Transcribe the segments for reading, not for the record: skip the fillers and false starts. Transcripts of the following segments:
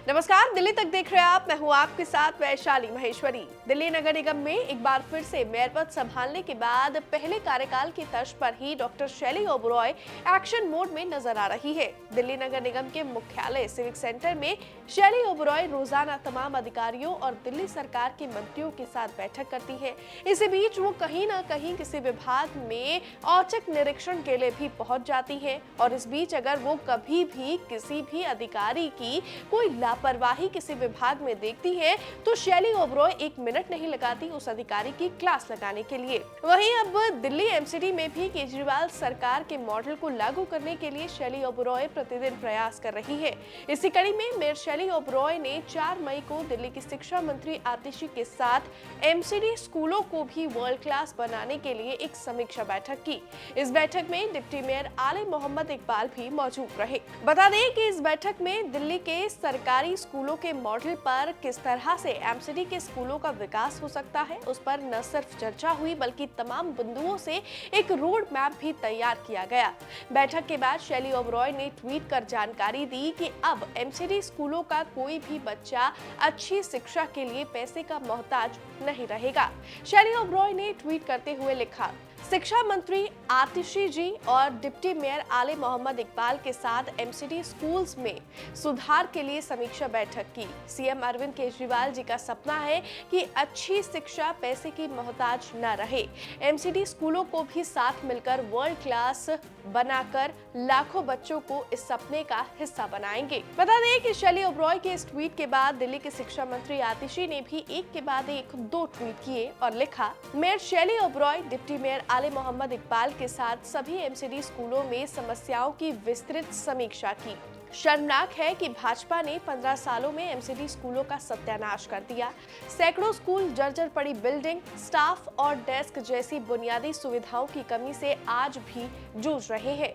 नमस्कार, दिल्ली तक देख रहे हैं आप। मैं हूं आपके साथ वैशाली महेश्वरी। दिल्ली नगर निगम में एक बार फिर से मेयर पद संभालने के बाद पहले कार्यकाल की तर्ज पर ही डॉक्टर शैली ओबरॉय एक्शन मोड में नजर आ रही है। दिल्ली नगर निगम के मुख्यालय सिविक सेंटर में शैली ओबरॉय रोजाना तमाम अधिकारियों और दिल्ली सरकार के मंत्रियों के साथ बैठक करती है। इसी बीच वो कहीं ना कहीं किसी विभाग में औचक निरीक्षण के लिए भी पहुंच जाती है और इस बीच अगर वो कभी भी किसी भी अधिकारी की कोई लापरवाही किसी विभाग में देखती है तो शैली ओबरॉय एक मिनट नहीं लगाती उस अधिकारी की क्लास लगाने के लिए। वहीं अब दिल्ली एमसीडी में भी केजरीवाल सरकार के मॉडल को लागू करने के लिए शैली ओबरॉय प्रतिदिन प्रयास कर रही है। इसी कड़ी में मेयर शैली ओबरॉय ने 4 मई को दिल्ली की शिक्षा मंत्री आतिशी के साथ एमसीडी स्कूलों को भी वर्ल्ड क्लास बनाने के लिए एक समीक्षा बैठक की। इस बैठक में डिप्टी मेयर आले मोहम्मद इकबाल भी मौजूद रहे। बता दें कि इस बैठक में दिल्ली के सरकारी स्कूलों के मॉडल पर किस तरह से एमसीडी के स्कूलों का विकास हो सकता है उस पर न सिर्फ चर्चा हुई बल्कि तमाम बिंदुओं से एक रोड मैप भी तैयार किया गया। बैठक के बाद शैली ओबरॉय ने ट्वीट कर जानकारी दी कि अब एमसीडी स्कूलों का कोई भी बच्चा अच्छी शिक्षा के लिए पैसे का मोहताज नहीं रहेगा। शैली ओबरॉय ने ट्वीट करते हुए लिखा, शिक्षा मंत्री आतिशी जी और डिप्टी मेयर आले मोहम्मद इकबाल के साथ एमसीडी स्कूल्स में सुधार के लिए समीक्षा बैठक की। सीएम अरविंद केजरीवाल जी का सपना है कि अच्छी शिक्षा पैसे की मोहताज न रहे। एमसीडी स्कूलों को भी साथ मिलकर वर्ल्ड क्लास बनाकर लाखों बच्चों को इस सपने का हिस्सा बनाएंगे। बता दें कि शैली ओबरॉय के इस ट्वीट के बाद दिल्ली के शिक्षा मंत्री आतिशी ने भी एक के बाद एक 2 ट्वीट किए और लिखा, मेयर शैली ओबरॉय डिप्टी मेयर आले मोहम्मद इकबाल के साथ सभी एमसीडी स्कूलों में समस्याओं की विस्तृत समीक्षा की। शर्मनाक है कि भाजपा ने 15 सालों में एमसीडी स्कूलों का सत्यानाश कर दिया। सैकड़ों स्कूल जर्जर पड़ी बिल्डिंग, स्टाफ और डेस्क जैसी बुनियादी सुविधाओं की कमी से आज भी जूझ रहे हैं।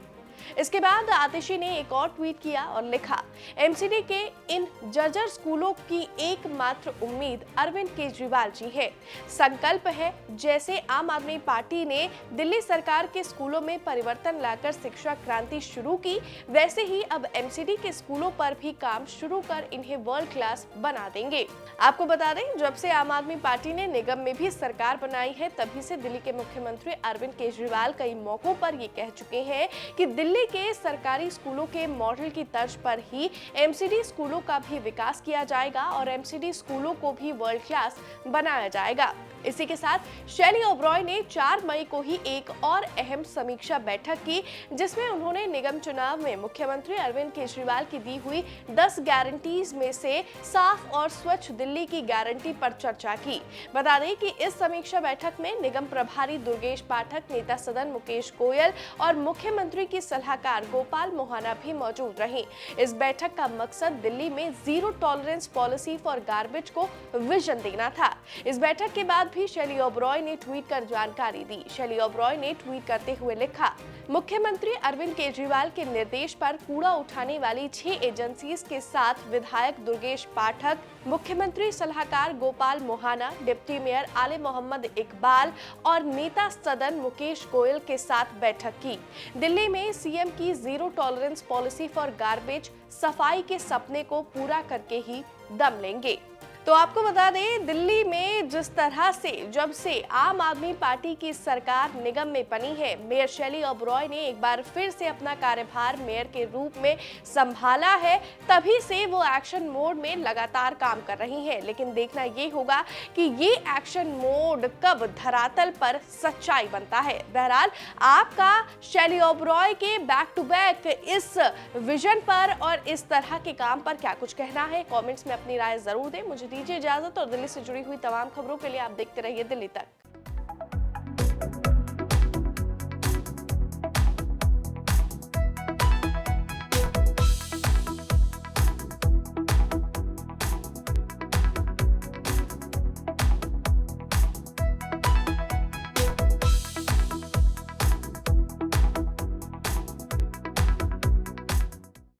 इसके बाद आतिशी ने एक और ट्वीट किया और लिखा, एमसीडी के इन जर्जर स्कूलों की एकमात्र उम्मीद अरविंद केजरीवाल जी है। संकल्प है जैसे आम आदमी पार्टी ने दिल्ली सरकार के स्कूलों में परिवर्तन लाकर शिक्षा क्रांति शुरू की, वैसे ही अब एमसीडी के स्कूलों पर भी काम शुरू कर इन्हें वर्ल्ड क्लास बना देंगे। आपको बता दें, जब से आम आदमी पार्टी ने निगम में भी सरकार बनाई है तभी से दिल्ली के मुख्यमंत्री अरविंद केजरीवाल कई मौकों पर ये कह चुके हैं कि दिल्ली के सरकारी स्कूलों के मॉडल की तर्ज पर ही एमसीडी स्कूलों का भी विकास किया जाएगा और एमसीडी स्कूलों को भी वर्ल्ड क्लास बनाया जाएगा। इसी के साथ शैली ओबरॉय ने 4 मई को ही एक और अहम समीक्षा बैठक की जिसमें उन्होंने निगम चुनाव में मुख्यमंत्री अरविंद केजरीवाल की दी हुई 10 गारंटीज में से साफ और स्वच्छ दिल्ली की गारंटी पर चर्चा की। बता दें कि इस समीक्षा बैठक में निगम प्रभारी दुर्गेश पाठक, नेता सदन मुकेश गोयल और मुख्यमंत्री की सलाहकार गोपाल मोहाना भी मौजूद रहे। इस बैठक का मकसद दिल्ली में zero tolerance policy for garbage को विजन देना था। इस बैठक के बाद भी शैली ओबरॉय ने ट्वीट कर जानकारी दी। शैली ओबरॉय ने ट्वीट करते हुए लिखा, मुख्यमंत्री अरविंद केजरीवाल के निर्देश पर कूड़ा उठाने वाली 6 एजेंसीज के साथ विधायक दुर्गेश पाठक, मुख्यमंत्री सलाहकार गोपाल मोहाना, डिप्टी मेयर आले मोहम्मद इकबाल और नेता सदन मुकेश गोयल के साथ बैठक की। दिल्ली में सीएम की zero tolerance policy for garbage सफाई के सपने को पूरा करके ही दम लेंगे। तो आपको बता दें, दिल्ली में जिस तरह से जब से आम आदमी पार्टी की सरकार निगम में बनी है, मेयर शैली ओबरॉय ने एक बार फिर से अपना कार्यभार मेयर के रूप में संभाला है, तभी से वो एक्शन मोड में लगातार काम कर रही हैं। लेकिन देखना ये होगा कि ये एक्शन मोड कब धरातल पर सच्चाई बनता है। बहरहाल आपका शैली ओबरॉय के बैक टू बैक इस विजन पर और इस तरह के काम पर क्या कुछ कहना है, कमेंट्स में अपनी राय जरूर दें। मुझे दीजिए इजाजत और दिल्ली से जुड़ी हुई तमाम खबरों के लिए आप देखते रहिए दिल्ली तक।